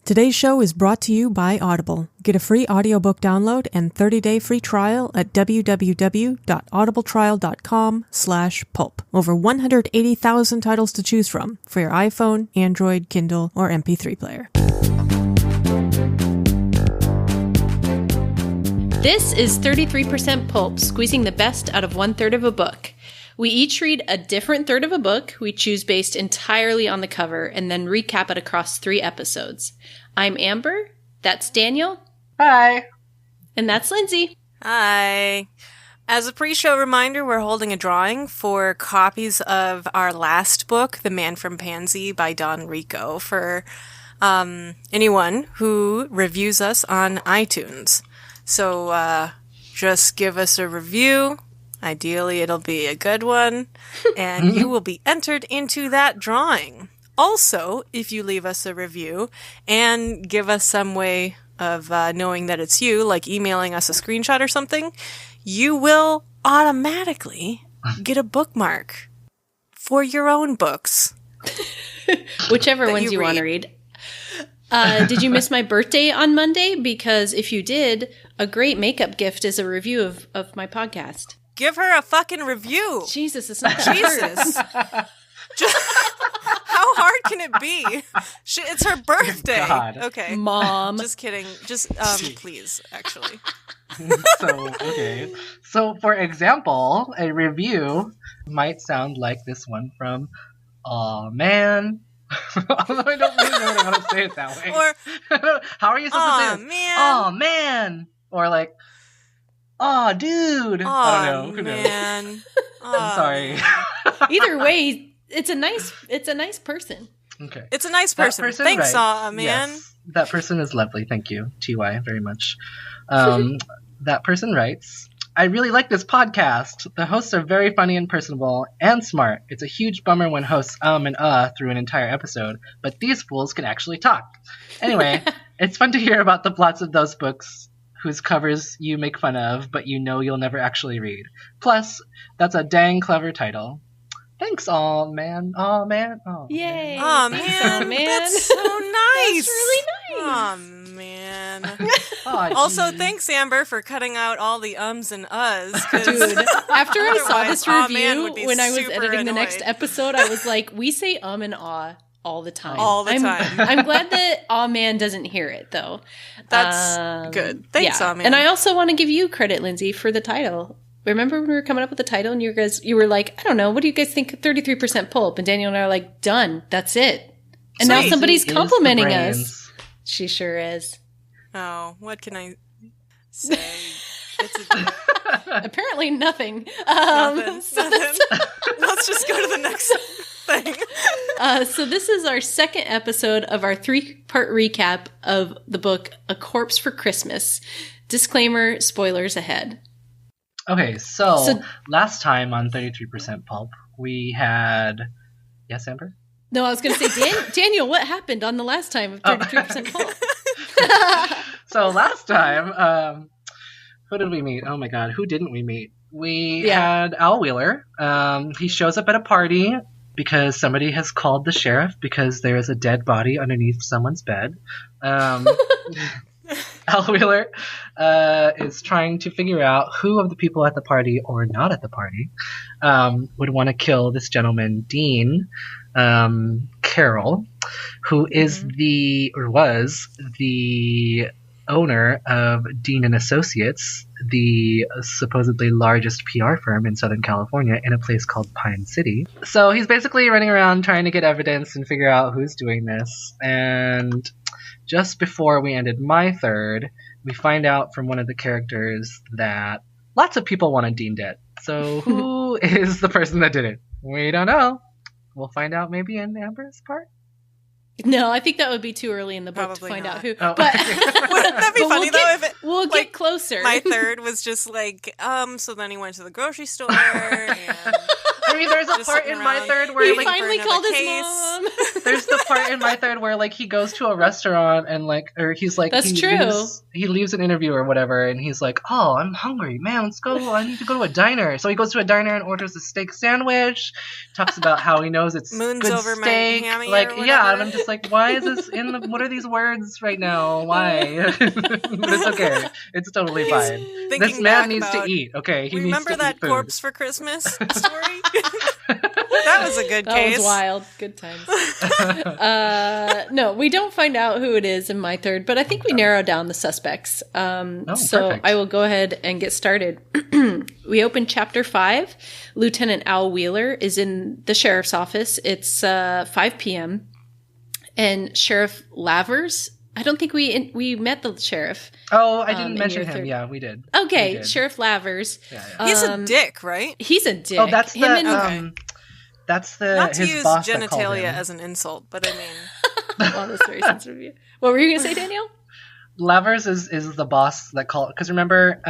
Today's show is brought to you by Audible. Get a free audiobook download and 30-day free trial at www.audibletrial.com/pulp. Over 180,000 titles to choose from for your iPhone, Android, Kindle, or MP3 player. This is 33% Pulp, squeezing the best out of 1/3 of a book. We each read a different third of a book we choose based entirely on the cover and then recap it across 3 episodes. I'm Amber, that's Daniel. Hi. And that's Lindsay. Hi. As a pre-show reminder, we're holding a drawing for copies of our last book, The Man from Pansy by Don Rico, for anyone who reviews us on iTunes. So just give us a review. Ideally, it'll be a good one, and you will be entered into that drawing. Also, if you leave us a review and give us some way of knowing that it's you, like emailing us a screenshot or something, you will automatically get a bookmark for your own books. Whichever ones you want to read. Did you miss my birthday on Monday? Because if you did, a great makeup gift is a review of my podcast. Give her a fucking review. Jesus, it's not that Jesus. How hard can it be? It's her birthday. God. Okay. Mom. Just kidding. Just, please, actually. Okay. So, for example, a review might sound like this one from Aw Man. Although I don't really know how to say it that way. Or, how are you supposed to say it? Man. Aw Man. Or like, aw dude. I don't know. Who knows? Man. I'm sorry. Either way, it's a nice person. Okay. It's a nice person. Thanks, right. Aw Man. Yes, that person is lovely. Thank you, TY, very much. That person writes, I really like this podcast. The hosts are very funny and personable and smart. It's a huge bummer when hosts and through an entire episode, but these fools can actually talk. Anyway, it's fun to hear about the plots of those books whose covers you make fun of, but you know you'll never actually read. Plus, that's a dang clever title. Thanks, Aw Man. Aw Man. Aw, Yay. Man. Aw Thanks, Man. Aw Man. That's so nice. That's really nice. Aw Man. Aw, Also, geez. thanks, Amber, for cutting out all the ums and uhs. 'Cause Dude, after I saw otherwise, this Aw Man review, would be when I was super editing the next annoyed. episode, I was like, we say and ah all the time. All the time. I'm glad that Aw Man doesn't hear it, though. That's good. Thanks, Aw Man. And I also want to give you credit, Lindsay, for the title. Remember when we were coming up with the title and you were like, I don't know, what do you guys think 33% Pulp? And Daniel and I are like, done. That's it. And now Sweet. somebody's Is the complimenting brains. us. She sure is. Oh, what can I say? Apparently nothing. Nothing. So Nothing. Let's just go to the next thing. So this is our second episode of our 3-part recap of the book A Corpse for Christmas. Disclaimer, spoilers ahead. Okay, so last time on 33% Pulp, we had... Yes, Amber? No, I was going to say, Daniel, what happened on the last time of 33% Pulp? So last time, who did we meet? Oh my god, who didn't we meet? We had Al Wheeler. He shows up at a party because somebody has called the sheriff because there is a dead body underneath someone's bed. Al Wheeler is trying to figure out who of the people at the party or not at the party would want to kill this gentleman, Dean Carroll, who is was the owner of Dean and Associates, the supposedly largest PR firm in Southern California in a place called Pine City. So he's basically running around trying to get evidence and figure out who's doing this. And just before we ended my third, we find out from one of the characters that lots of people wanted Dean dead. So who is the person that did it? We don't know. We'll find out maybe in Amber's part. No, I think that would be too early in the book Probably to find not. out who. Oh. But Wouldn't that be but funny, though, if it... We'll like, get closer. My third was just like, so then he went to the grocery store, and I mean, there's a Just part sitting in my around. third where He like finally another called his case. mom. there's the part in my third where like he goes to a restaurant and like, or he's like, That's true. He leaves an interview or whatever, and he's like, oh, I'm hungry, man. Let's go. I need to go to a diner. So he goes to a diner and orders a steak sandwich. Talks about how he knows it's Moon's good over my steak. hammy or Like, whatever. yeah, and I'm just like, why is this in the? What are these words right now? Why? But it's okay. It's totally fine. Thinking This man back needs to about- eat. Okay, he needs Remember to that eat food. corpse for Christmas story? That was a good That case. was wild. Good times. No, we don't find out who it is in my third, but I think we narrow down the suspects. So perfect. I will go ahead and get started. We open chapter 5. Lieutenant Al Wheeler is in the sheriff's office. It's 5 p.m. And Sheriff Lavers, I don't think we met the sheriff. Oh, I didn't in mention your him. third. Yeah, we did. Okay, We did. Sheriff Lavers. Yeah. He's a dick, right? He's a dick. Oh, that's Him the and- Okay. that's the Not to his use boss that called genitalia him. as an insult, but I mean, Well, that's very sensitive of you. What were you going to say, Danielle? Lavers is the boss that called, because remember,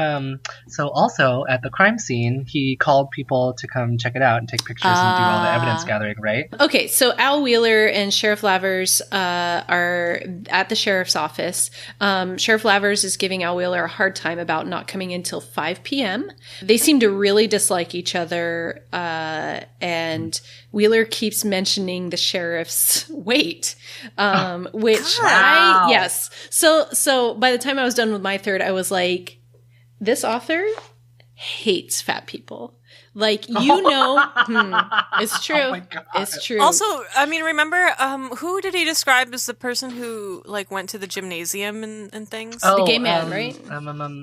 so also at the crime scene, he called people to come check it out and take pictures and do all the evidence gathering, right? Okay, so Al Wheeler and Sheriff Lavers are at the sheriff's office. Sheriff Lavers is giving Al Wheeler a hard time about not coming in till 5 p.m. They seem to really dislike each other, and Wheeler keeps mentioning the sheriff's weight, which Wow. yes. So by the time I was done with my third, I was like, this author hates fat people. Like, it's true. Oh my God. It's true. also, I mean, remember, who did he describe as the person who like went to the gymnasium and things? The gay man, right?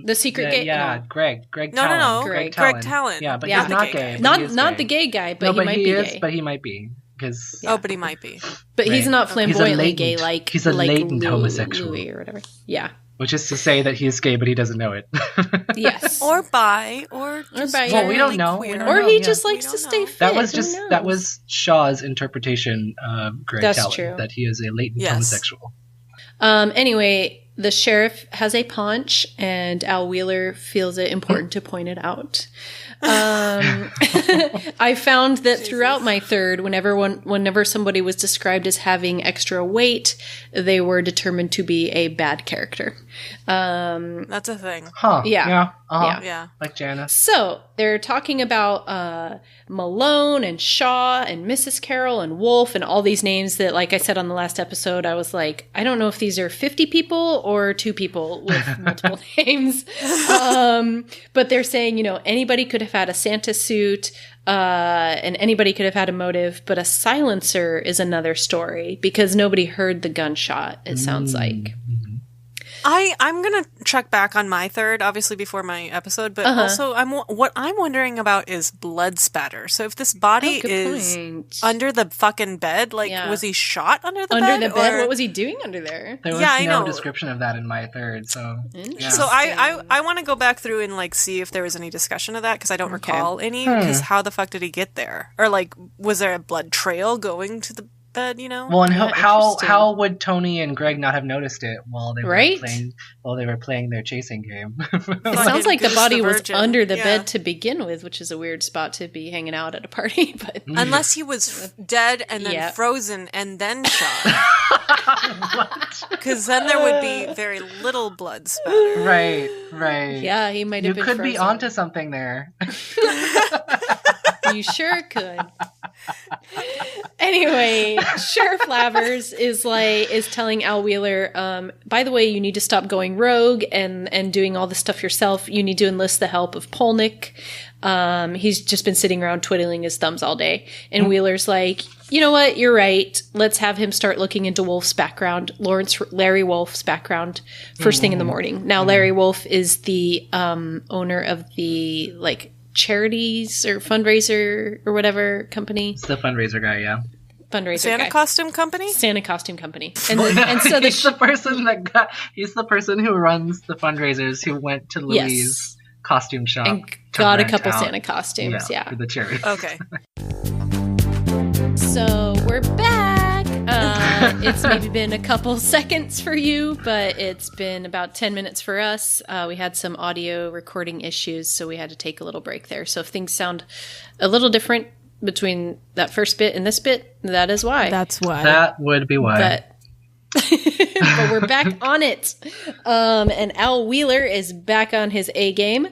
The secret yeah, gay- Yeah, no. Greg No, Talon. no, no. Greg Talon. Yeah, but Yeah. he's Not not the gay. gay guy. but not he is not gay. the gay guy, but No, he might be is, gay. but he might be because Oh, but he might be. But he's Right. not flamboyantly latent- gay like he's a like latent Louis, homosexual. Louis or whatever. Yeah. which is to say that he is gay, but he doesn't know it. Yes. Or bi, or just bi. Well, we don't generally know. queer. We don't or know, he yeah. just We likes to don't stay know. fit. That was Who just knows? Shaw's interpretation of Greg That's Talon, true. that he is a latent Yes. homosexual. Anyway, the sheriff has a paunch, and Al Wheeler feels it important to point it out. I found that throughout my third, whenever somebody was described as having extra weight, they were determined to be a bad character. That's a thing. Huh. Yeah. Yeah. Uh-huh. Yeah. Like Janice. So they're talking about Malone and Shaw and Mrs. Carroll and Wolf and all these names that, like I said on the last episode, I was like, I don't know if these are 50 people or 2 people with multiple names. But they're saying, anybody could have had a Santa suit, and anybody could have had a motive, but a silencer is another story because nobody heard the gunshot, it sounds like. I'm gonna check back on my third, obviously before my episode, but also what I'm wondering about is blood spatter. So if this body good is point. under the fucking bed, like Yeah. was he shot under the Under bed? the bed, or- what was he doing under there? There was Yeah, I no know. description of that in my third, so yeah. So I want to go back through and like see if there was any discussion of that because I don't recall any. Because how the fuck did he get there? Or like was there a blood trail going to the bed? Well, and how interesting. would Tony and Greg not have noticed it while they were Right? playing their chasing game? It sounds like the Goose body the was Virgin. under the Yeah. bed to begin with, which is a weird spot to be hanging out at a party. But Unless he was dead and then Yeah. frozen and then shot. Because then there would be very little blood spatter. right. yeah, he might You have been could be frozen. onto something there. You sure could. Anyway, Sheriff Lavers is telling Al Wheeler, by the way, you need to stop going rogue and doing all this stuff yourself. You need to enlist the help of Polnick. He's just been sitting around twiddling his thumbs all day. And Wheeler's like, you know what? You're right. Let's have him start looking into Wolf's background, Larry Wolf's background, first thing in the morning. Now, Larry Wolf is the owner of the charities or fundraiser or whatever company. It's the fundraiser guy, yeah. Fundraiser Santa guy. Costume Company? Santa Costume Company. And so he's the person who runs the fundraisers who went to Louis' costume shop and to got a rent couple out- Santa costumes, yeah. for the charity. Okay. So we're back. It's maybe been a couple seconds for you, but it's been about 10 minutes for us. We had some audio recording issues, so we had to take a little break there. So if things sound a little different between that first bit and this bit. That is why. That's why. That would be why. But we're back on it. And Al Wheeler is back on his A game.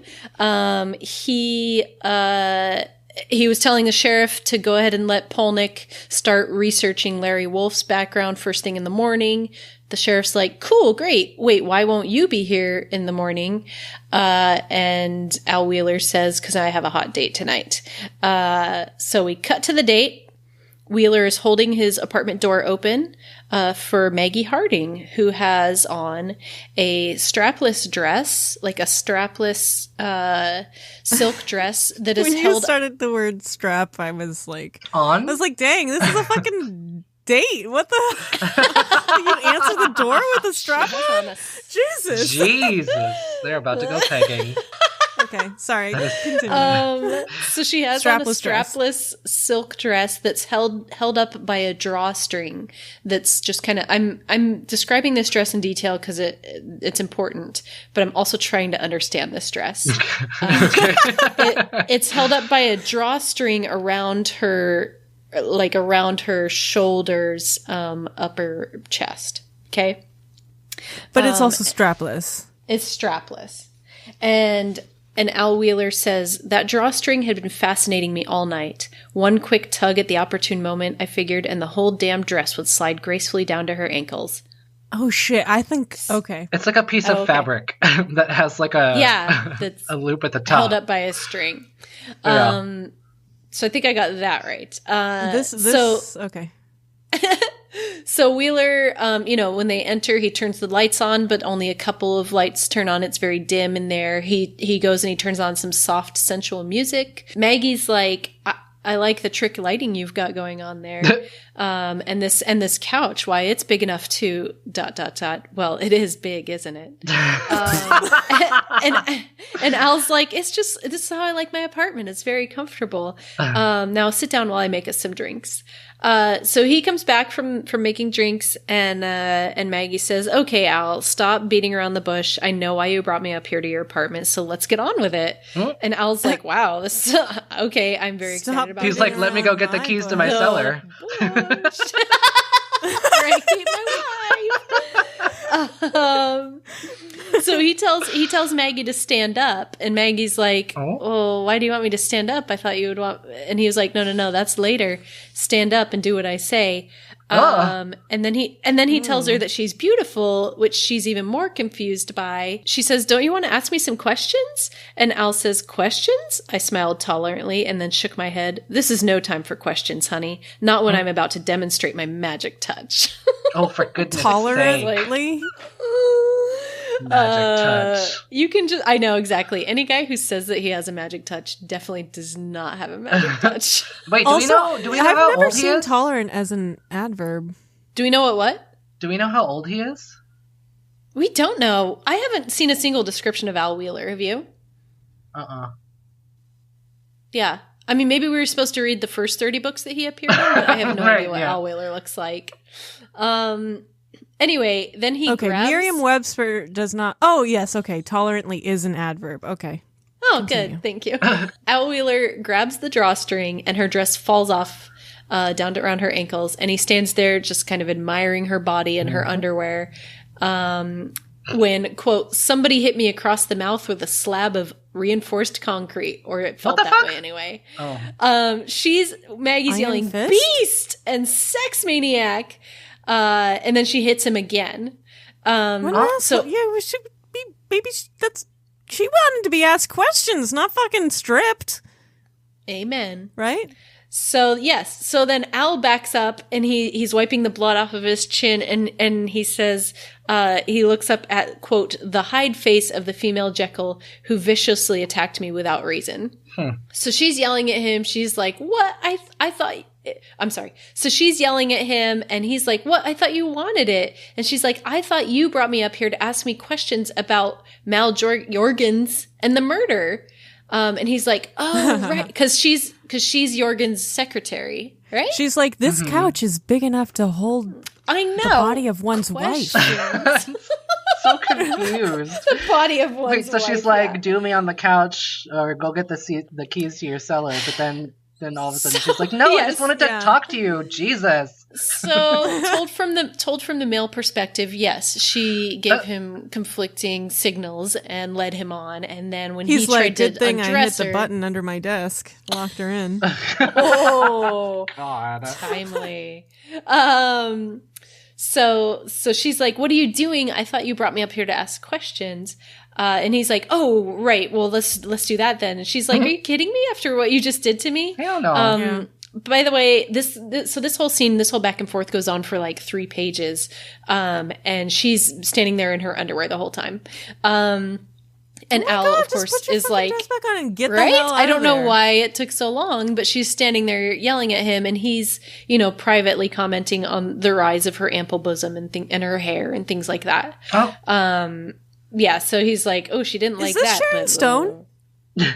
He was telling the sheriff to go ahead and let Polnick start researching Larry Wolf's background first thing in the morning. The sheriff's like, cool, great. Wait, why won't you be here in the morning? And Al Wheeler says, because I have a hot date tonight. So we cut to the date. Wheeler is holding his apartment door open for Maggie Harding, who has on a strapless dress, like a strapless silk dress that is when held. You started the word strap, I was like, On? I was like, dang, this is a fucking date. What the? You answer the door with a strap on? Jesus. They're about to go pegging. Okay, sorry. Continue. So she has on a strapless silk dress that's held up by a drawstring. That's just kind of. I'm describing this dress in detail because it's important, but I'm also trying to understand this dress. It's held up by a drawstring around her, like around her shoulders, upper chest. Okay, but it's also strapless. It's strapless, and Al Wheeler says, that drawstring had been fascinating me all night. One quick tug at the opportune moment, I figured, and the whole damn dress would slide gracefully down to her ankles. Oh, shit. I think, okay. It's like a piece of fabric that has like that's a loop at the top. held up by a string. Yeah. So I think I got that right. Okay. So Wheeler, when they enter, he turns the lights on, but only a couple of lights turn on. It's very dim in there. He goes and he turns on some soft, sensual music. Maggie's like, I like the trick lighting you've got going on there. And this couch, why it's big enough to ... Well, it is big, isn't it? And Al's like, this is how I like my apartment. It's very comfortable. Now sit down while I make us some drinks. So he comes back from making drinks, and Maggie says, okay, Al, stop beating around the bush. I know why you brought me up here to your apartment, so let's get on with it. And Al's like, wow, this okay, I'm very excited about it. He's like, let me go get the keys to my cellar. Right, my wife. So he tells Maggie to stand up, and Maggie's like, oh, why do you want me to stand up? I thought you would want, and he was like, no, that's later. Stand up and do what I say. And then he tells her that she's beautiful, which she's even more confused by. She says, don't you want to ask me some questions? And Al says, questions? I smiled tolerantly and then shook my head. This is no time for questions, honey. Not when I'm about to demonstrate my magic touch. Oh, for goodness sake. Tolerantly? Magic touch. You can just, I know exactly. Any guy who says that he has a magic touch definitely does not have a magic touch. Wait, do we know I've how never old he seen is? tolerant as an adverb. Do we know what? Do we know how old he is? We don't know. I haven't seen a single description of Al Wheeler. Have you? Yeah. I mean, maybe we were supposed to read the first 30 books that he appeared in, but I have no idea what Al Wheeler looks like. Anyway, then he grabs... Merriam-Webster does not... Oh, yes, okay. Tolerantly is an adverb. Okay. Oh, Continue. good. Thank you. Al Wheeler grabs the drawstring, and her dress falls off down to around her ankles, and he stands there just kind of admiring her body and her underwear. When, quote, somebody hit me across the mouth with a slab of reinforced concrete, or it felt that way anyway. Maggie's yelling, Fist? beast and sex maniac. And then she hits him again. We should be, maybe she wanted to be asked questions, not fucking stripped. Amen. Right? So, yes. So then Al backs up and he's wiping the blood off of his chin and he says, he looks up at, quote, the hide face of the female Jekyll who viciously attacked me without reason. So she's yelling at him. She's like, what? I thought, I'm sorry. So she's yelling at him and he's like, what? I thought you wanted it. And she's like, I thought you brought me up here to ask me questions about Mal Jorgens and the murder. And he's like, oh, right. Cause she's Jorgen's secretary, right? She's like, this couch is big enough to hold the body of one's wife. So confused. The body of one's wife. So she's like, do me on the couch or go get the keys to your cellar. But then then all of a sudden she's like, no, I just wanted to talk to you. Jesus. So told from the male perspective, yes, she gave him conflicting signals and led him on. And then when he tried to undress I hit her, the button under my desk, locked her in. Oh, God. Timely. So she's like, what are you doing? I thought you brought me up here to ask questions. And he's like, oh, right. Well, let's do that then. And she's like, are you kidding me after what you just did to me? Hell no. By the way, this whole scene, this whole back and forth goes on for like 3 pages. And she's standing there in her underwear the whole time. And Al, of course, is like, back on and get right? The hell out I don't of know there. why it took so long, but she's standing there yelling at him, and he's, privately commenting on the rise of her ample bosom and her hair and things like that. Oh. Yeah, so he's like, oh, she didn't like that. Sharon Stone? I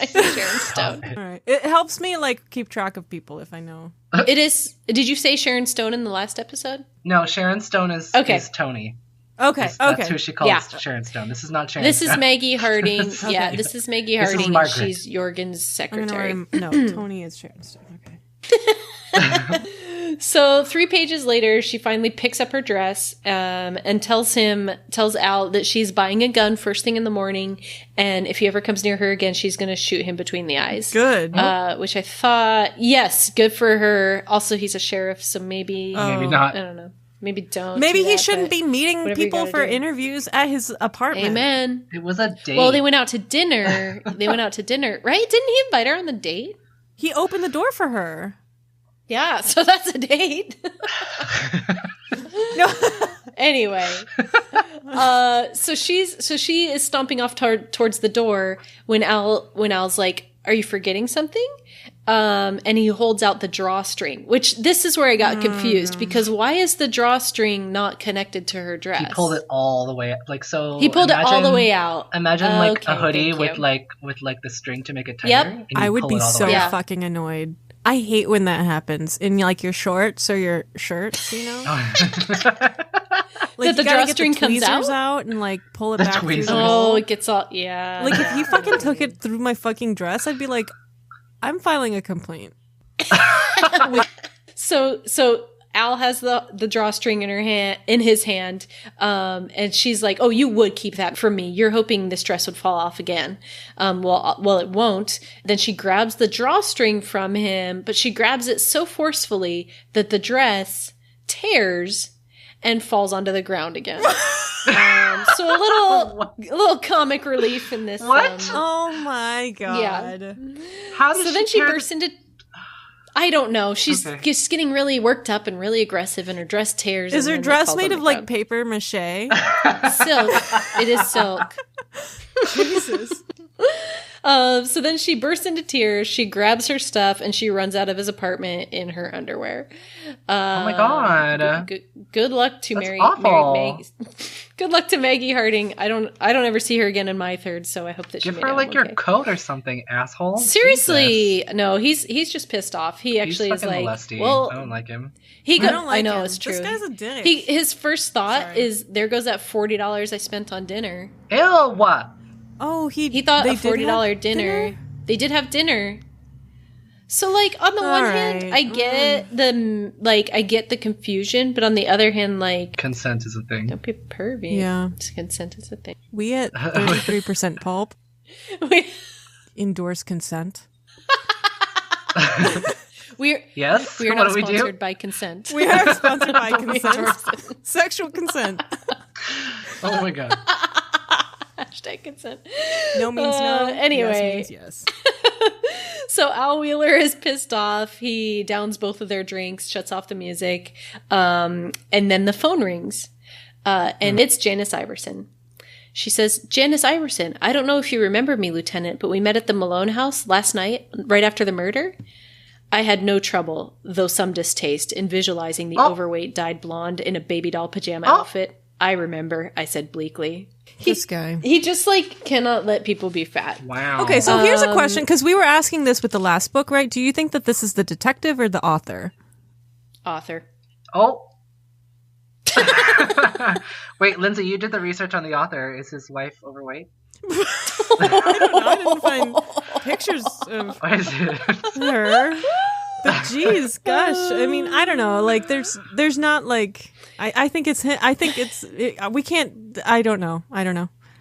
see Sharon Stone. All right. It helps me keep track of people if I know. It is. Did you say Sharon Stone in the last episode? No, Sharon Stone is Tony. Okay. That's who she calls Sharon Stone. This is not Sharon This Stone. is Maggie Harding. Yeah, this is Maggie Harding. Margaret. She's Jorgen's secretary. No, Tony is Sharon Stone. Okay. So 3 pages later, she finally picks up her dress and tells Al that she's buying a gun first thing in the morning, and if he ever comes near her again, she's going to shoot him between the eyes. Good. Which I thought, yes, good for her. Also, he's a sheriff, so maybe not. I don't know. Maybe don't. Maybe do he that, shouldn't be meeting people for do. interviews at his apartment. Amen. It was a date. Well, they went out to dinner. Right? Didn't he invite her on the date? He opened the door for her. Yeah, so that's a date. No. Anyway, so she is stomping off towards the door when Al's like, "Are you forgetting something?" And he holds out the drawstring, which this is where I got confused because why is the drawstring not connected to her dress? He pulled it all the way up, He pulled it all the way out. Imagine a hoodie with the string to make it tighter. Yep. I would be so Yeah. fucking annoyed. I hate when that happens in your shorts or your shirts, That the drawstring comes out and pull it back through the Oh, hole. it gets all if he fucking took it through my fucking dress, I'd be like, I'm filing a complaint. So Al has the drawstring in his hand, and she's like, "Oh, you would keep that from me. You're hoping this dress would fall off again. Well, it won't." Then she grabs the drawstring from him, but she grabs it so forcefully that the dress tears and falls onto the ground again. So a little comic relief in this. What? Oh my god! Yeah. How did So then she bursts into. I don't know. She's just getting really worked up and really aggressive, and her dress tears. Is her dress made of ground. paper mache? Silk. It is silk. Jesus. So then she bursts into tears. She grabs her stuff and she runs out of his apartment in her underwear. Oh my god! Good luck to That's Mary. awful. Good luck to Maggie Harding. I don't ever see her again in my third, so I hope that Give she her made your okay. coat or something, asshole. Seriously, Jesus. no, he's just pissed off. He actually He's is like, molesty. well, I don't like him. I don't like I know him. it's true. This guy's a dick. His first thought is, there goes that $40 I spent on dinner. Ew! What? Oh, He thought they a $40 did have dinner. They did have dinner. So, on the one hand, I get I get the confusion, but on the other hand, Consent is a thing. don't be pervy. Yeah. Consent is a thing. We at 33% Pulp endorse consent. Yes? We are What not do we do? sponsored by consent. We are sponsored by But we consent. endorse it. Sexual consent. Oh my god. Hashtag consent. No means no. Anyway. Yes means yes. So Al Wheeler is pissed off. He downs both of their drinks, shuts off the music, and then the phone rings. And it's Janice Iverson. She says, "Janice Iverson, I don't know if you remember me, Lieutenant, but we met at the Malone house last night, right after the murder. I had no trouble, though some distaste, in visualizing the overweight dyed blonde in a baby doll pajama outfit. I remember," I said bleakly. This guy. He just cannot let people be fat. Wow. Okay, so here's a question, because we were asking this with the last book, right? Do you think that this is the detective or the author? Author. Oh. Wait, Lindsay, you did the research on the author. Is his wife overweight? I don't know. I didn't find pictures of What is it? her. But geez, gosh. I mean, I don't know. Like, there's not like. I think it's. We can't. I don't know.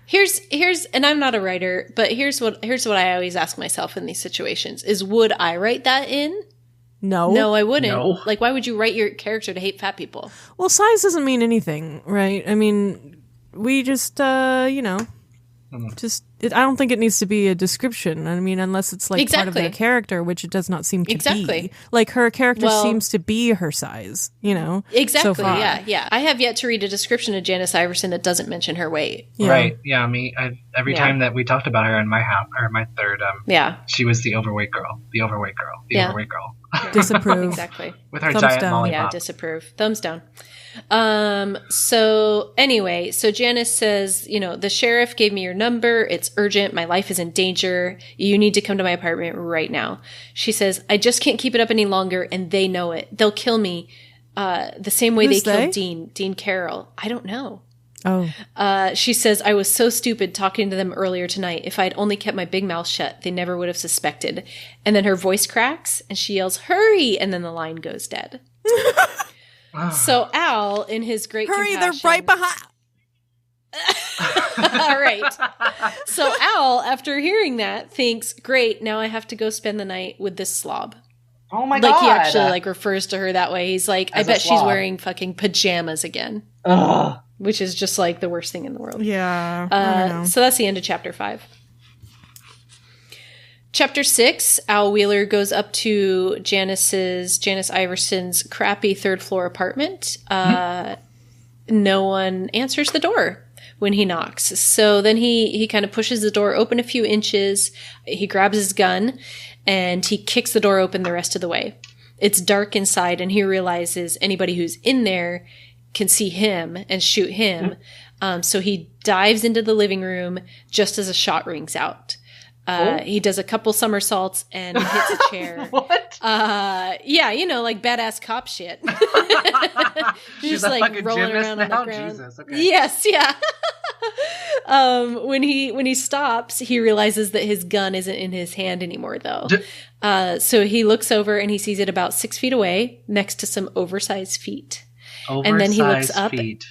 Here's, and I'm not a writer, but here's what I always ask myself in these situations: is would I write that in? No, I wouldn't. No. Like, why would you write your character to hate fat people? Well, size doesn't mean anything, right? I mean, we just, I don't think it needs to be a description. I mean, unless it's like part of their character, which it does not seem to be. Like, her character seems to be her size, Exactly, so far. yeah. I have yet to read a description of Janice Iverson that doesn't mention her weight. Yeah. Right. Yeah. Every time that we talked about her in my house, or my third, she was the overweight girl. Overweight girl. Disapprove. Exactly. With her Thumbs giant down. lollipop. Yeah, disapprove. Thumbs down. So anyway, Janice says, the sheriff gave me your number. It's urgent. My life is in danger. You need to come to my apartment right now. She says, I just can't keep it up any longer, and they know it. They'll kill me the same way Who's they killed Dean Carroll. I don't know. Oh. She says, I was so stupid talking to them earlier tonight. If I'd only kept my big mouth shut, they never would have suspected. And then her voice cracks and she yells, hurry! And then the line goes dead. So Al, in his great Hurry, compassion, they're right behind. All right. So Al, after hearing that, thinks, great, now I have to go spend the night with this slob. Oh my god. Like, he actually refers to her that way. He's like, I bet she's slob. wearing fucking pajamas again. Ugh. Which is just like the worst thing in the world. Yeah. I don't know. So that's the end of chapter 5. Chapter 6, Al Wheeler goes up to Janice Iverson's crappy third floor apartment. No one answers the door when he knocks. So then he kind of pushes the door open a few inches. He grabs his gun and he kicks the door open the rest of the way. It's dark inside and he realizes anybody who's in there can see him and shoot him. So he dives into the living room just as a shot rings out. He does a couple somersaults and hits a chair. What? Yeah, like badass cop shit. She's just like a rolling gymnast around on now? the ground. Jesus, okay. Yes, yeah. When he stops, he realizes that his gun isn't in his hand anymore, though. So he looks over and he sees it about 6 feet away, next to some oversized feet. And then he looks up. Feet.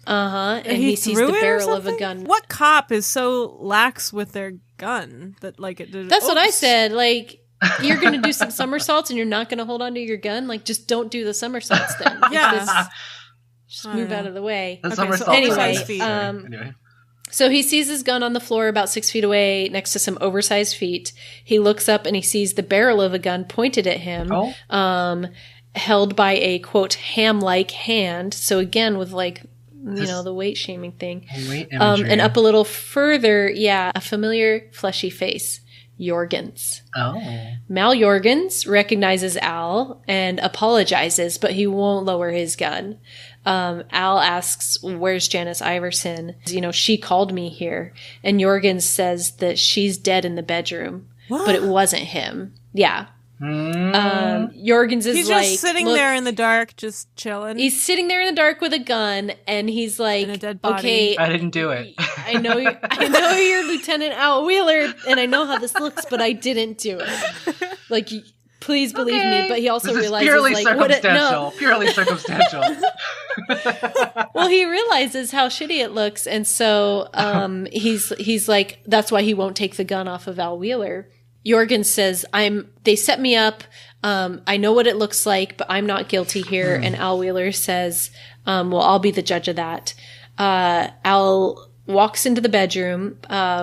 And he sees the barrel of a gun. What cop is so lax with their gun that That's what I said. Like, you're going to do some somersaults and you're not going to hold on to your gun? Like, just don't do the somersaults then. Yeah. Just move out of the way. Anyway. So he sees his gun on the floor about 6 feet away next to some oversized feet. He looks up and he sees the barrel of a gun pointed at him. Held by a, quote, ham-like hand. So again, with the weight shaming thing. And up a little further, a familiar fleshy face. Jorgens. Oh. Mal Jorgens recognizes Al and apologizes, but he won't lower his gun. Al asks, where's Janice Iverson? She called me here. And Jorgens says that she's dead in the bedroom, but it wasn't him. Yeah. Jorgens is he's just sitting there in the dark, just chilling. He's sitting there in the dark with a gun, and he's like, and a dead body. "Okay, I didn't do it. I know you're Lieutenant Al Wheeler, and I know how this looks, but I didn't do it. Like, please believe me." But he also realizes, purely like, circumstantial. Purely circumstantial. Well, he realizes how shitty it looks, and so he's like, that's why he won't take the gun off of Al Wheeler. Jorgens says, they set me up. I know what it looks like, but I'm not guilty here. And Al Wheeler says, well, I'll be the judge of that. Al walks into the bedroom,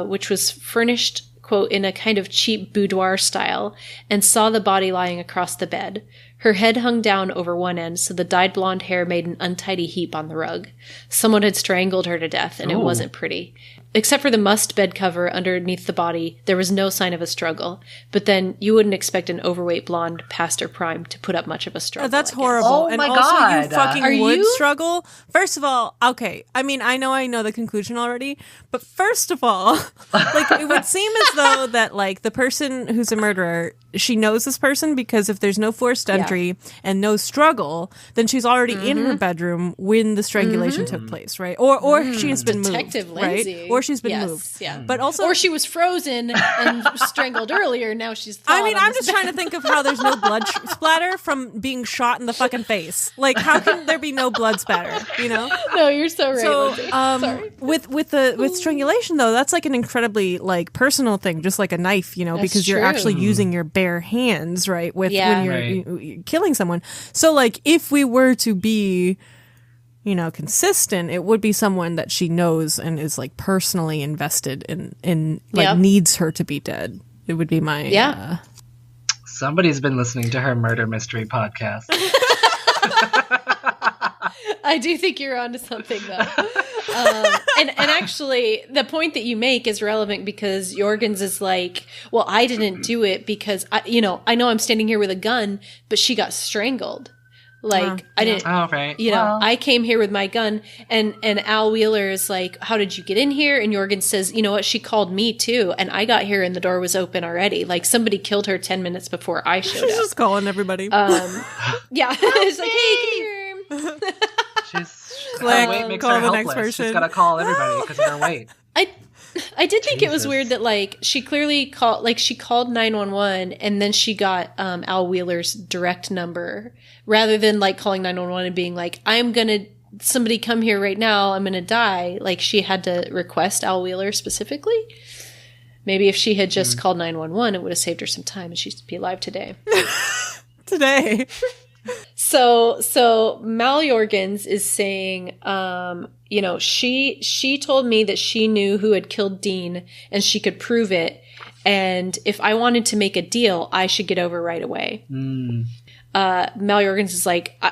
which was furnished, quote, in a kind of cheap boudoir style, and saw the body lying across the bed. Her head hung down over one end, so the dyed blonde hair made an untidy heap on the rug. Someone had strangled her to death, and it wasn't pretty. Except for the mussed bed cover underneath the body, there was no sign of a struggle. But then you wouldn't expect an overweight blonde past her prime to put up much of a struggle. That's horrible. Oh and my also God. You fucking Are would you? struggle. First of all, okay. I mean, I know the conclusion already, but first of all, like, it would seem as though that, like, the person who's a murderer she knows this person, because if there's no forced entry and no struggle, then she's already in her bedroom when the strangulation took place, right? Or she has been Detective moved, Lindsay. right? Or she's been moved. Yeah. But also, or she was frozen and strangled earlier. Now she's. I mean, I'm just trying to think of how there's no blood splatter from being shot in the fucking face. Like, how can there be no blood spatter? You know? No, you're so right. So, Sorry. with strangulation though, that's like an incredibly like personal thing, just like a knife, you know, That's because you're true. actually using your bare hands, right? With Yeah. when you're killing someone. So like, if we were to be, you know, consistent, it would be someone that she knows and is like personally invested in like needs her to be dead. It would be my Somebody's been listening to her murder mystery podcast. I do think you're onto something, though. And actually, the point that you make is relevant because Jorgens is like, well, I didn't do it because, I know I'm standing here with a gun, but she got strangled. Like, I didn't, right. I came here with my gun. And Al Wheeler is like, how did you get in here? And Jorgens says, you know what? She called me too. And I got here and the door was open already. Like, somebody killed her 10 minutes before I showed up. She's just calling everybody. Yeah. It's like, hey, come here. Her weight makes her helpless. She's got to call everybody because of her weight. I did think it was weird that like she clearly called 911 and then she got Al Wheeler's direct number rather than like calling 911 and being like, somebody come here right now, I'm gonna die. Like she had to request Al Wheeler specifically. Maybe if she had just called 911, it would have saved her some time and she'd be alive today. So Mal Jorgens is saying, she told me that she knew who had killed Dean and she could prove it. And if I wanted to make a deal, I should get over right away. Mal Jorgens is like,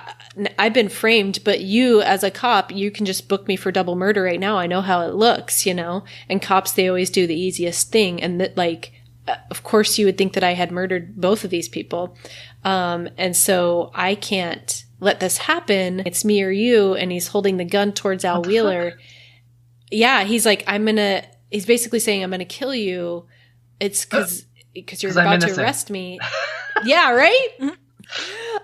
I've been framed, but you as a cop, you can just book me for double murder right now. I know how it looks, and cops, they always do the easiest thing. And that like, of course you would think that I had murdered both of these people. And so I can't let this happen. It's me or you. And he's holding the gun towards Al Wheeler. Fuck? Yeah. He's like, he's basically saying, I'm going to kill you. It's because you're about to arrest me. Yeah. Right.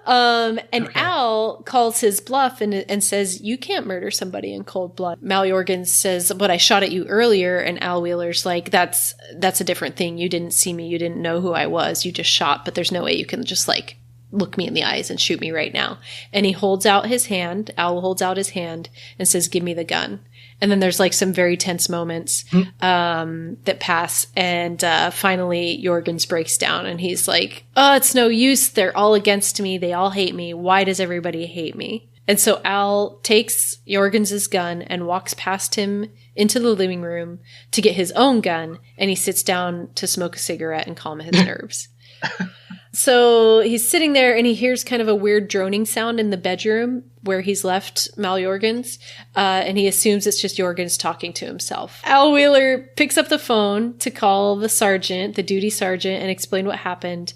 And okay. Al calls his bluff and says, you can't murder somebody in cold blood. Mal Jorgens says, but I shot at you earlier. And Al Wheeler's like, that's a different thing. You didn't see me. You didn't know who I was. You just shot, but there's no way you can just like look me in the eyes and shoot me right now. And he holds out his hand. Al holds out his hand and says, give me the gun. And then there's like some very tense moments that pass. And finally, Jorgens breaks down and he's like, oh, it's no use. They're all against me. They all hate me. Why does everybody hate me? And so Al takes Jorgens' gun and walks past him into the living room to get his own gun. And he sits down to smoke a cigarette and calm his nerves. So he's sitting there and he hears kind of a weird droning sound in the bedroom where he's left Mal Jorgens, and he assumes it's just Jorgens talking to himself. Al Wheeler picks up the phone to call the duty sergeant, and explain what happened.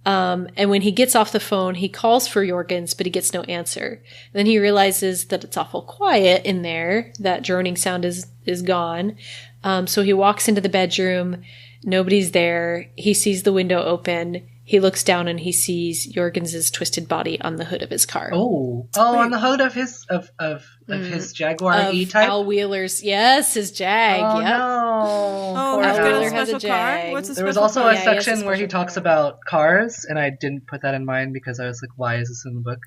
And when he gets off the phone, he calls for Jorgens, but he gets no answer. Then he realizes that it's awful quiet in there. That droning sound is gone. So he walks into the bedroom. Nobody's there. He sees the window open. He looks down and he sees Jorgens' twisted body on the hood of his car. Oh, on the hood of his his Jaguar E-Type. Al Wheeler's, yes, his Jag. Oh yep. no! Oh, Al he's got Wheeler a special car. What's a there was special also car? a section where he talks about cars, and I didn't put that in mind because I was like, "Why is this in the book?"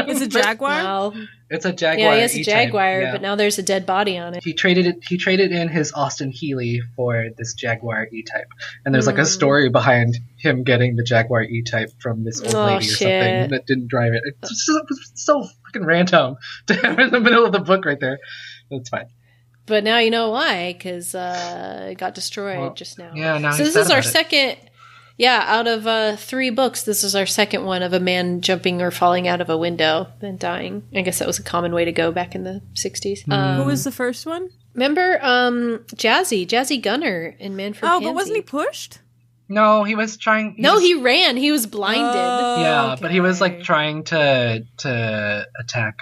Is it Jaguar? Well, it's a Jaguar. Yeah, he has a E-Type, Jaguar, yeah. but now there's a dead body on it. He traded in his Austin Healey for this Jaguar E-Type, and there's like a story behind him getting the Jaguar E-Type from this old lady or something that didn't drive it. It's so fucking random to have in the middle of the book right there. That's fine. But now you know why, because it got destroyed just now. Yeah, now so he's this is our sad about it. second. Yeah, out of 3 books, this is our second one of a man jumping or falling out of a window and dying. I guess that was a common way to go back in the 60s. Who was the first one? Remember Jazzy Gunner in Man from Pansy? But wasn't he pushed? No, he was trying. He ran. He was blinded. Yeah, okay. but he was like trying to attack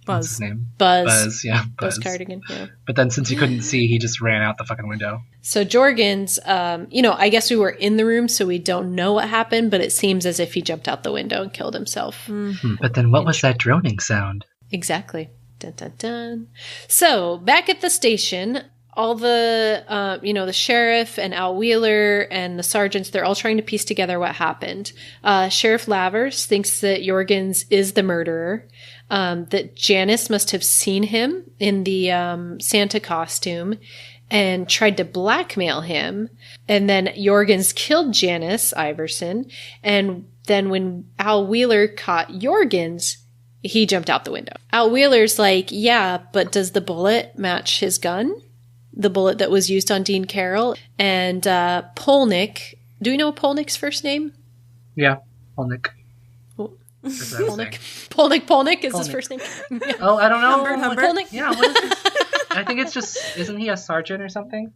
What's his name? Buzz. Yeah, Buzz Cardigan, yeah. But then since he couldn't see, he just ran out the fucking window. So Jorgens, I guess we were in the room, so we don't know what happened, but it seems as if he jumped out the window and killed himself. But then what was that droning sound? Exactly. Dun, dun, dun. So back at the station, all the, the sheriff and Al Wheeler and the sergeants, they're all trying to piece together what happened. Sheriff Lavers thinks that Jorgens is the murderer, that Janice must have seen him in the Santa costume and tried to blackmail him. And then Jorgens killed Janice Iverson. And then when Al Wheeler caught Jorgens, he jumped out the window. Al Wheeler's like, yeah, but does the bullet match his gun? The bullet that was used on Dean Carroll. And Polnick, do we know Polnick's first name? Yeah, Polnick. Polnick is his first name. Yeah. Oh, I don't know. Polnick? Yeah, what is it? I think it's just, isn't he a sergeant or something?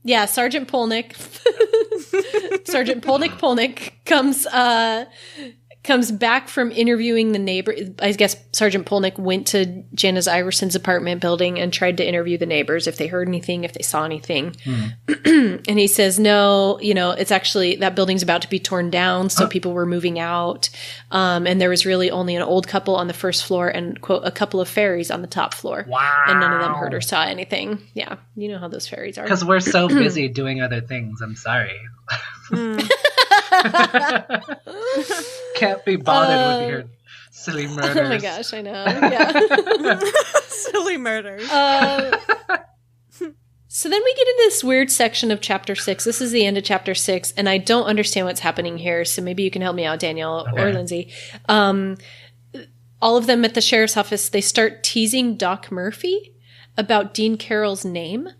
Yeah, Sergeant Polnick. Sergeant Polnick comes back from interviewing the neighbor. I guess Sergeant Polnick went to Janice Iverson's apartment building and tried to interview the neighbors if they heard anything, if they saw anything. And he says, no, it's actually, that building's about to be torn down, so people were moving out. And there was really only an old couple on the first floor and, quote, a couple of fairies on the top floor. Wow. And none of them heard or saw anything. Yeah, you know how those fairies are. Because we're so busy doing other things. I'm sorry. Can't be bothered with your silly murders. Oh my gosh, I know. Yeah. Silly murders. So then we get into this weird section of chapter 6. This is the end of chapter 6, and I don't understand what's happening here, so maybe you can help me out, Daniel or Lindsay. All of them at the sheriff's office, they start teasing Doc Murphy about Dean Carroll's name.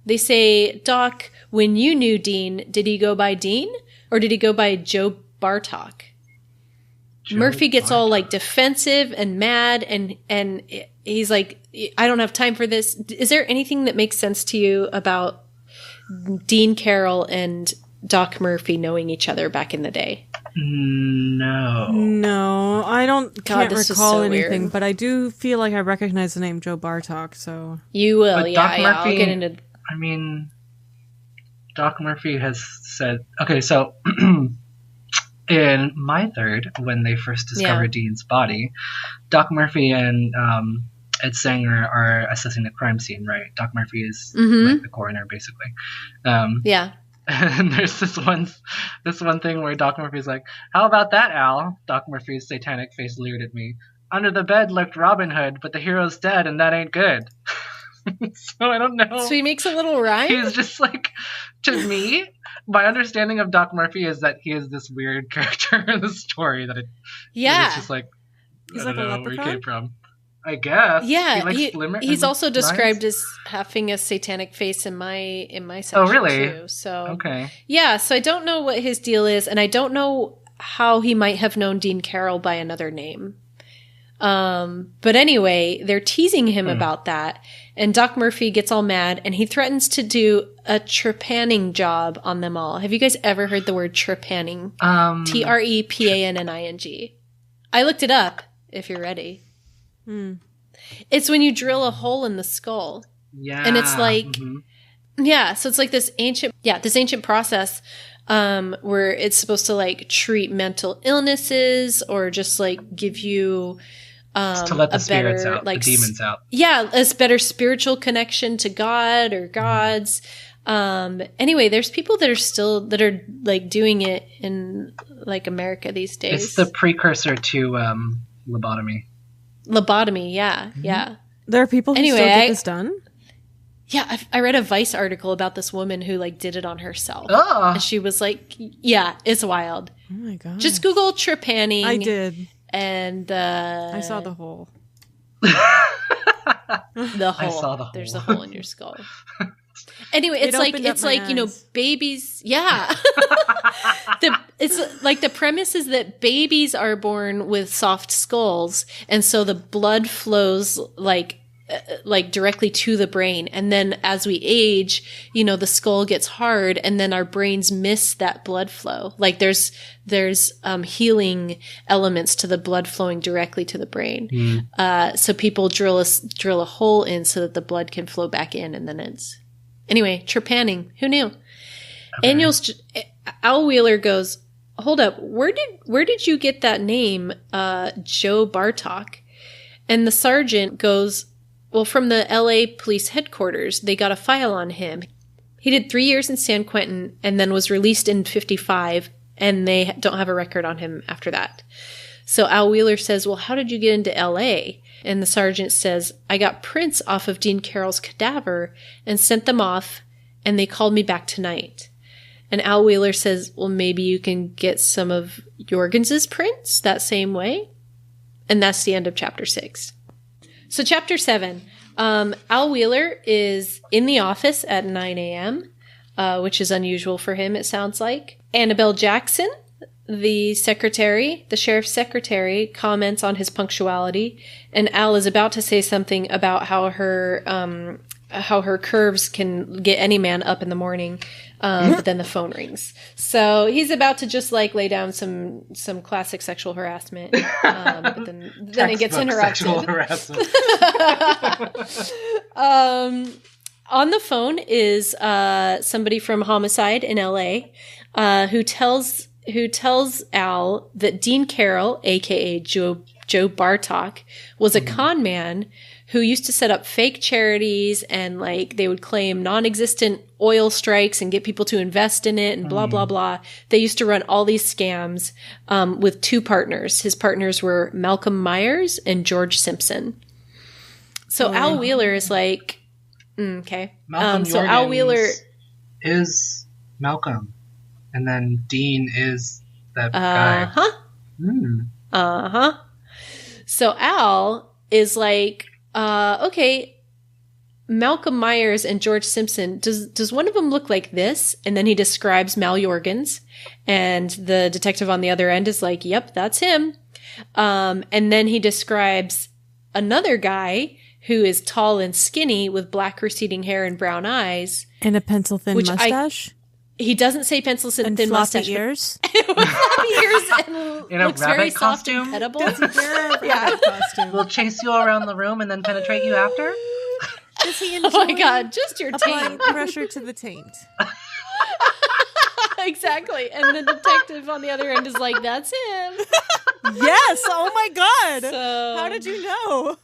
They say, Doc, when you knew Dean, did he go by Dean or did he go by Joe Bartok? Murphy gets all like defensive and mad and he's like, I don't have time for this. Is there anything that makes sense to you about Dean Carroll and Doc Murphy knowing each other back in the day? No, I can't recall anything, weird. But I do feel like I recognize the name Joe Bartok. So you will, but yeah. Doc Murphy, I'll get into. I mean, Doc Murphy has said, okay, so in my third, when they first discovered Dean's body, Doc Murphy and Ed Sanger are assessing the crime scene, right? Doc Murphy is like the coroner, basically. Yeah. And there's this one thing where Doc Murphy's like, how about that, Al? Doc Murphy's satanic face leered at me. Under the bed lurked Robin Hood, but the hero's dead, and that ain't good. So I don't know. So he makes a little rhyme? He's just like, to me, my understanding of Doc Murphy is that he is this weird character in the story that it's just like, he's I like don't a know where he leprechaun? came from. I guess. Yeah, he's also described as having a satanic face in my section. Oh, really? Too. So okay. Yeah, so I don't know what his deal is, and I don't know how he might have known Dean Carroll by another name. But anyway, they're teasing him about that, and Doc Murphy gets all mad, and he threatens to do a trepanning job on them all. Have you guys ever heard the word trepanning? Trepanning. I looked it up. If you're ready. It's when you drill a hole in the skull. Yeah. And it's like, so it's like this ancient process where it's supposed to like treat mental illnesses or just like give you to let the spirits out, like the demons out. Yeah, a better spiritual connection to God or gods. Anyway, there's people that are like doing it in like America these days. It's the precursor to lobotomy. Lobotomy, yeah. There are people who still get this done? Yeah, I read a Vice article about this woman who like did it on herself. Oh. And she was like, yeah, it's wild. Oh my god. Just Google trepanning. I did. And I saw the hole. The hole. I saw the hole. There's a hole in your skull. Anyway, it's like babies. Yeah. It's like the premise is that babies are born with soft skulls, and so the blood flows like like directly to the brain. And then as we age, you know, the skull gets hard and then our brains miss that blood flow. Like there's healing elements to the blood flowing directly to the brain. So people drill a hole in so that the blood can flow back in, and then it's, anyway, trepanning. Who knew? Okay. Al Wheeler goes, hold up. Where did you get that name? Joe Bartok. And the sergeant goes, well, from the LA police headquarters, they got a file on him. He did 3 years in San Quentin and then was released in 55, and they don't have a record on him after that. So Al Wheeler says, well, how did you get into LA? And the sergeant says, I got prints off of Dean Carroll's cadaver and sent them off, and they called me back tonight. And Al Wheeler says, well, maybe you can get some of Jorgens's prints that same way. And that's the end of chapter 6. So chapter 7, Al Wheeler is in the office at 9 a.m., which is unusual for him, it sounds like. Annabelle Jackson, the sheriff's secretary, comments on his punctuality, and Al is about to say something about how her curves can get any man up in the morning, but then the phone rings. So he's about to just like lay down some classic sexual harassment, but then it gets interrupted. Sexual harassment. On the phone is somebody from Homicide in LA, who tells Al that Dean Carroll, aka Joe Bartok, was a con man who used to set up fake charities, and like they would claim non-existent oil strikes and get people to invest in it and blah, blah, blah. They used to run all these scams with 2 partners. His partners were Malcolm Myers and George Simpson. So Al Wheeler is like, okay. So Al Wheeler is Malcolm, and then Dean is that guy. So Al is like, okay, Malcolm Myers and George Simpson, does one of them look like this? And then he describes Mal Jorgens, and the detective on the other end is like, yep, that's him. And then he describes another guy who is tall and skinny with black receding hair and brown eyes. And a pencil-thin mustache? He doesn't say pencil-thin mustache. Ears? Floppy ears and in a looks very costume? soft and petable. Costume. Will chase you around the room and then penetrate you after? Does he enjoy oh my god, just your taint. Pressure to the taint. Exactly. And the detective on the other end is like, that's him. Yes. Oh my god. So, how did you know?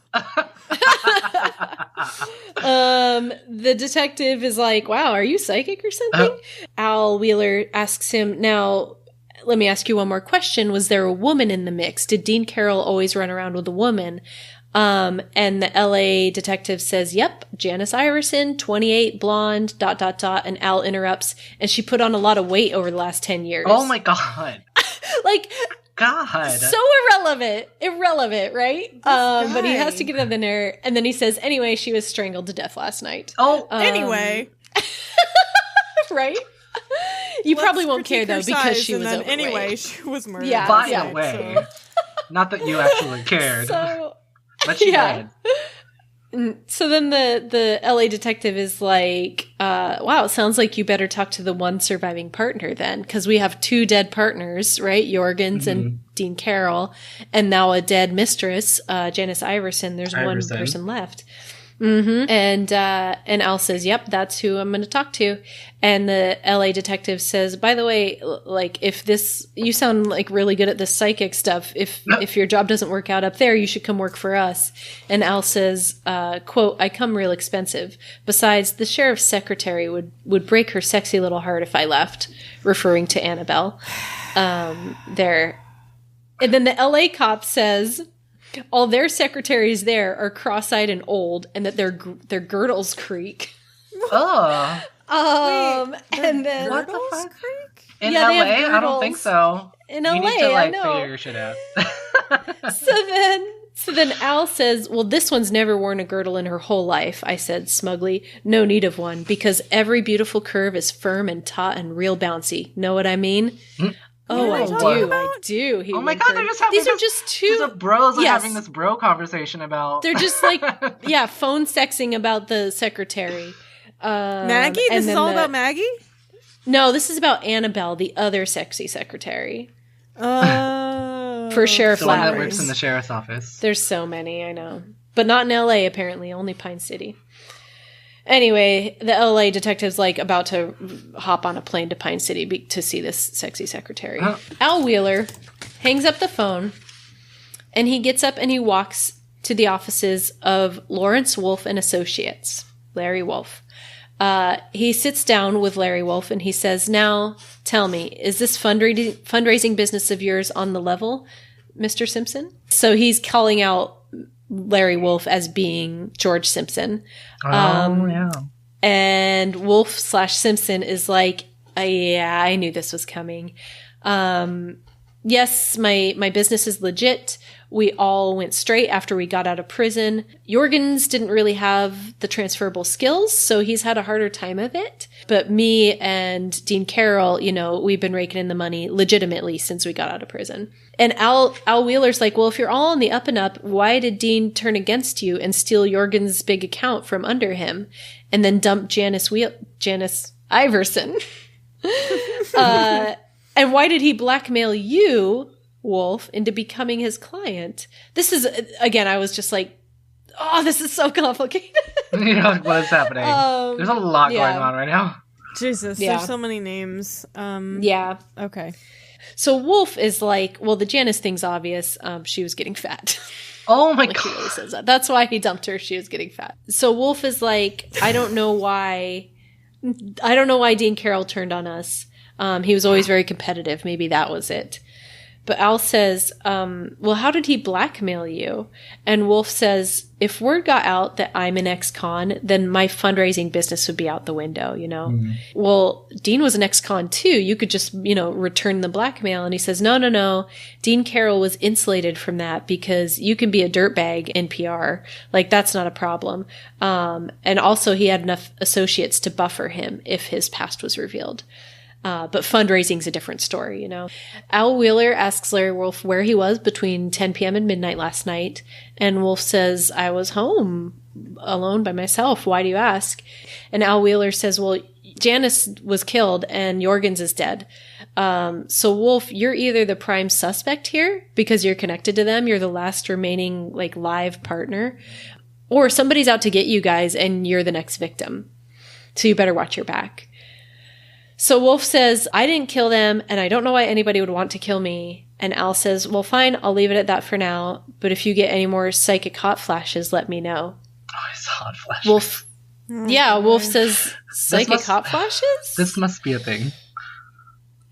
The detective is like, wow, are you psychic or something? Al Wheeler asks him, now, let me ask you one more question. Was there a woman in the mix? Did Dean Carroll always run around with a woman? And the LA detective says, yep, Janice Iverson, 28, blonde, ... And Al interrupts, and she put on a lot of weight over the last 10 years. Oh my god. Like, God. So irrelevant, right? But he has to get in there, and then he says, anyway, she was strangled to death last night. Oh, anyway. Right? You probably won't care, though, because she was overweight. Anyway, she was murdered. Yeah, by the way. So. Not that you actually cared. But she did. So then the LA detective is like, wow, it sounds like you better talk to the one surviving partner then, because we have 2 dead partners, right? Jorgens and Dean Carroll, and now a dead mistress, Janice Iverson. There's one person left. And Al says, yep, that's who I'm going to talk to. And the LA detective says, by the way, like, you sound like really good at this psychic stuff. If your job doesn't work out up there, you should come work for us. And Al says, quote, I come real expensive. Besides, the sheriff's secretary would break her sexy little heart if I left, referring to Annabelle. There. And then the LA cop says, all their secretaries there are cross-eyed and old, and that their girdles creak. Oh. And then what the fuck? Creek? In LA? I don't think so. In LA, you need to I know. figure your shit out. So then Al says, well, this one's never worn a girdle in her whole life, I said smugly. No need of one, because every beautiful curve is firm and taut and real bouncy. Know what I mean? Oh, I do. Oh my god, they're just having These are just two the bros are having this bro conversation about. They're just like phone sexing about the secretary. Maggie? This is all about Maggie? No, this is about Annabelle, the other sexy secretary. For Sheriff the one Flowers. that works in the sheriff's office. There's so many, I know. But not in LA, apparently. Only Pine City. Anyway, the LA detective's like about to hop on a plane to Pine City to see this sexy secretary. Al Wheeler hangs up the phone, and he gets up and he walks to the offices of Lawrence Wolfe and Associates, Larry Wolfe. He sits down with Larry Wolfe and he says, "Now, tell me, is this fundraising business of yours on the level, Mr. Simpson?" So he's calling out Larry Wolfe as being George Simpson. Yeah. And Wolfe/Simpson is like, yeah, I knew this was coming. Yes, my business is legit. We all went straight after we got out of prison. Jorgens didn't really have the transferable skills, so he's had a harder time of it. But me and Dean Carroll, we've been raking in the money legitimately since we got out of prison. And Al Wheeler's like, well, if you're all on the up and up, why did Dean turn against you and steal Jorgens' big account from under him and then dump Janice Iverson? And why did he blackmail you, Wolf, into becoming his client? This is, again, I was just like, oh, this is so complicated. What is happening? There's a lot going on right now. Jesus, there's so many names. Yeah. Okay. So Wolf is like, well, the Janice thing's obvious. She was getting fat. Oh my God. He really says that. That's why he dumped her. She was getting fat. So Wolf is like, I don't know why Dean Carroll turned on us. He was always very competitive. Maybe that was it. But Al says, well, how did he blackmail you? And Wolf says, if word got out that I'm an ex-con, then my fundraising business would be out the window, Well, Dean was an ex-con too. You could just, return the blackmail. And he says, no. Dean Carroll was insulated from that because you can be a dirtbag in PR. Like, that's not a problem. And also he had enough associates to buffer him if his past was revealed. But fundraising's a different story, Al Wheeler asks Larry Wolfe where he was between 10 p.m. and midnight last night. And Wolfe says, I was home alone by myself. Why do you ask? And Al Wheeler says, well, Janice was killed and Jorgens is dead. So Wolfe, you're either the prime suspect here because you're connected to them. You're the last remaining live partner, or somebody's out to get you guys and you're the next victim. So you better watch your back. So Wolfe says, I didn't kill them, and I don't know why anybody would want to kill me. And Al says, well, fine, I'll leave it at that for now. But if you get any more psychic hot flashes, let me know. Oh, it's hot flashes. Wolfe, Wolfe says, psychic hot flashes? This must be a thing.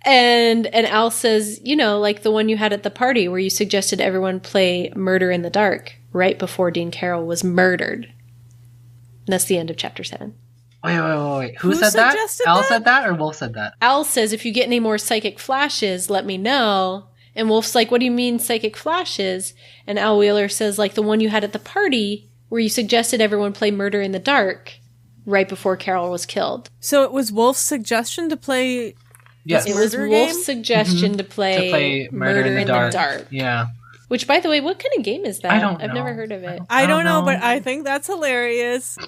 And Al says, like the one you had at the party where you suggested everyone play Murder in the Dark right before Dean Carroll was murdered. And that's the end of chapter 7. Wait. Who said that? Al said that or Wolf said that? Al says, if you get any more psychic flashes, let me know. And Wolf's like, what do you mean psychic flashes? And Al Wheeler says, like the one you had at the party where you suggested everyone play Murder in the Dark right before Carol was killed. So it was Wolf's suggestion to play Yes. It was Wolf's suggestion to play Murder in the Dark. Yeah. Which, by the way, what kind of game is that? I don't know. I've never heard of it. I don't know, but I think that's hilarious.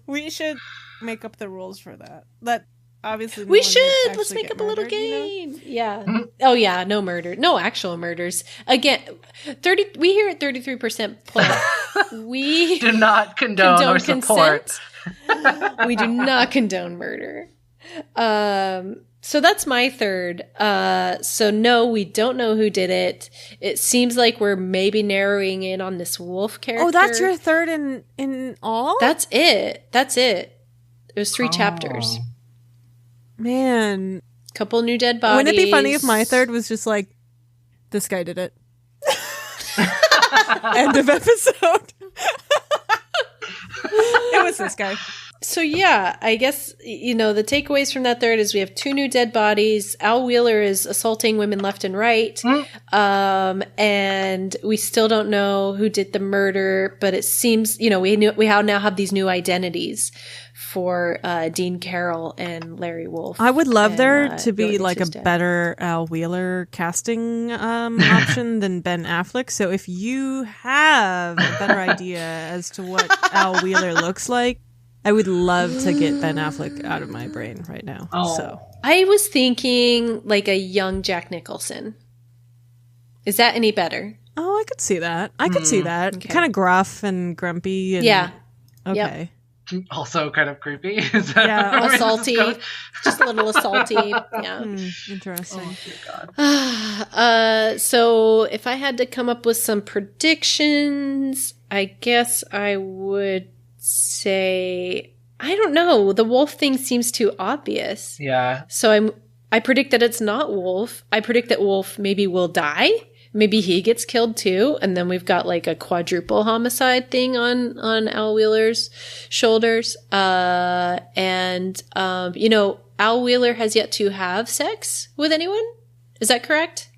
We should make up the rules for that. Obviously we should. Let's make up a little game. Yeah. Oh yeah, no murder. No actual murders. Again, we here at 33% plus. We do not condone or support. We do not condone murder. So that's my third. So no, we don't know who did it. It seems like we're maybe narrowing in on this Wolf character. Oh, that's your third in all? That's it. It was 3 chapters. Man. Couple new dead bodies. Wouldn't it be funny if my third was just like, this guy did it? End of episode. It was this guy. So yeah, I guess, the takeaways from that third is we have 2 new dead bodies. Al Wheeler is assaulting women left and right. And we still don't know who did the murder, but it seems, we now have these new identities for Dean Carroll and Larry Wolfe. I would love there to be like a better Al Wheeler casting option than Ben Affleck. So if you have a better idea as to what Al Wheeler looks like, I would love to get Ben Affleck out of my brain right now. Oh. So I was thinking like a young Jack Nicholson. Is that any better? Oh, I could see that. Okay. Kind of gruff and grumpy. And, yeah. Okay. Yep. Also kind of creepy. Is that assaulty. Just a little assaulty. Yeah. Interesting. Oh, God. So if I had to come up with some predictions, I guess I would say, I don't know. The wolf thing seems too obvious. Yeah. So I predict that it's not Wolf. I predict that Wolf maybe will die. Maybe he gets killed too, and then we've got like a quadruple homicide thing on Al Wheeler's shoulders. Al Wheeler has yet to have sex with anyone. Is that correct?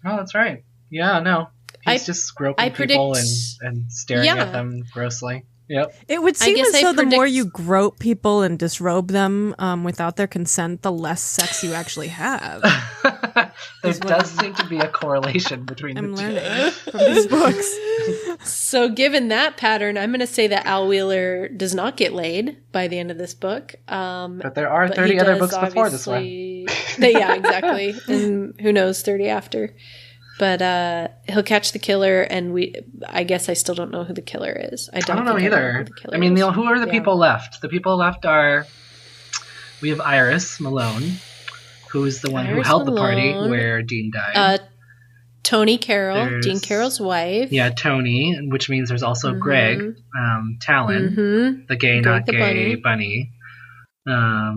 Oh, that's right. Yeah, no. He's just groping people and staring at them grossly. Yep. It would seem as though the more you grope people and disrobe them without their consent, the less sex you actually have. There does seem to be a correlation between the two. I'm learning from these books. So given that pattern, I'm going to say that Al Wheeler does not get laid by the end of this book. But there are 30 other books before this one. Yeah, exactly. And who knows, 30 after. But he'll catch the killer, and I guess I still don't know who the killer is. I don't know either. I mean, who are the people left? The people left are, we have Iris Malone, who is the one who held the party where Dean died. Tony Carroll, Dean Carroll's wife. Yeah, Tony, which means there's also Greg, Talon, the gay, not gay bunny. Oh,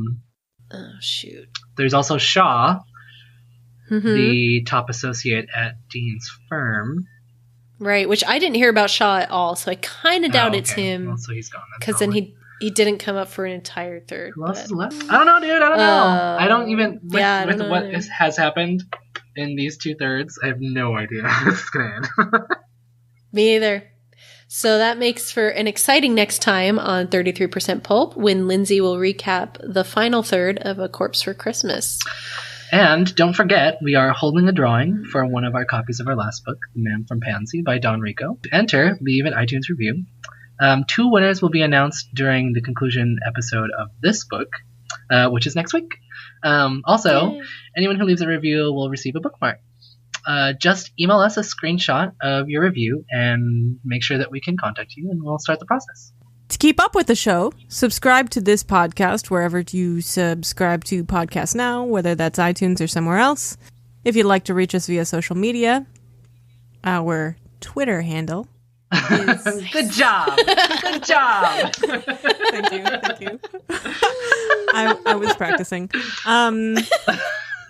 shoot. There's also Shaw, the top associate at Dean's firm. Right, which I didn't hear about Shaw at all, so I kind of doubt it's him. Well, so he's gone. Because then he didn't come up for an entire third. Who else is left? I don't know, dude. I don't know. I don't even... With what has happened in these 2/3, I have no idea how this is going to end. Me either. So that makes for an exciting next time on 33% Pulp, when Lindsay will recap the final third of A Corpse for Christmas. And don't forget, we are holding a drawing for one of our copies of our last book, The Man from Pansy by Don Rico. To enter, leave an iTunes review. 2 winners will be announced during the conclusion episode of this book, which is next week. Also, anyone who leaves a review will receive a bookmark. Just email us a screenshot of your review and make sure that we can contact you, and we'll start the process. To keep up with the show, subscribe to this podcast wherever you subscribe to podcasts now, whether that's iTunes or somewhere else. If you'd like to reach us via social media, our Twitter handle is... Good job! Good job! Thank you. I was practicing.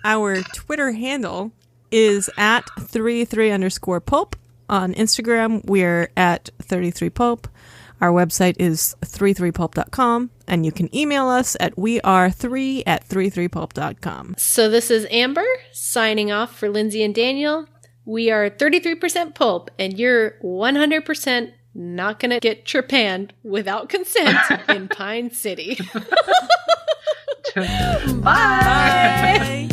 Our Twitter handle is at 33_Pulp. On Instagram, we're at 33Pulp. Our website is 33pulp.com, and you can email us at weare3@33pulp.com. So this is Amber signing off for Lindsay and Daniel. We are 33% Pulp, and you're 100% not going to get trepanned without consent in Pine City. Bye!